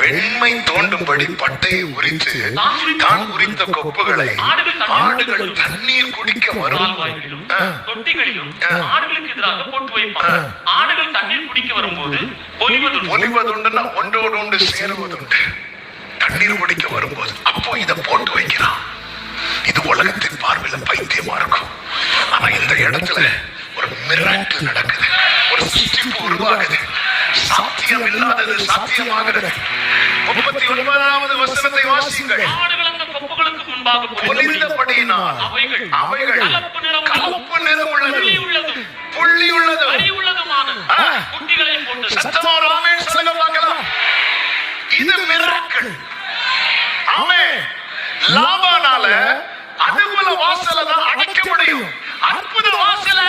வெண்மை தோண்டும்படி பட்டையை உரித்து தான் உரித்த கொப்புகளை ஆடுகள் தண்ணீர் குடிக்க வரும் தொட்டிகளிலும் ஆடுகளுக்கு எதிராக போட்டு வைப்பாங்க. ஆடுகள் தண்ணீர் குடிக்க வரும்போது பொலிவதுண்டுன்னா ஒன்றோடு ஒன்று சேருவதுண்டு. தண்ணீர் குடிக்க வரும்போது அப்போ இதை போட்டு வைக்கிறான். இது உலகத்தின் பார்வையில பைத்தியமா இருக்கும். ஆனா இந்த இடத்துல ஒரு மிராக்கிள் நடக்குது, ஒரு சிருஷ்டிப்பு உருவாகுது. சாத்தியம் இல்லாதது சாத்தியமாகிறது. 39வது வசனத்தை வாசியுங்கள். ஆடுகள் அந்த கொப்புகளுக்கு முன்பாக பொலிந்தபடியினால் அவைகள் கலப்பு நிறமுள்ளதும் புள்ளி உள்ளதும் அறிவுள்ளதுமான குட்டிகளை போட்டு சத்தமாக ஆமென் சொல்லுங்க பார்க்கலாம். இது மிராக்கிள். ஆமென். லாபானால அதுபோல வாசலை தான் அடைக்க முடியும். அற்புத வாசலை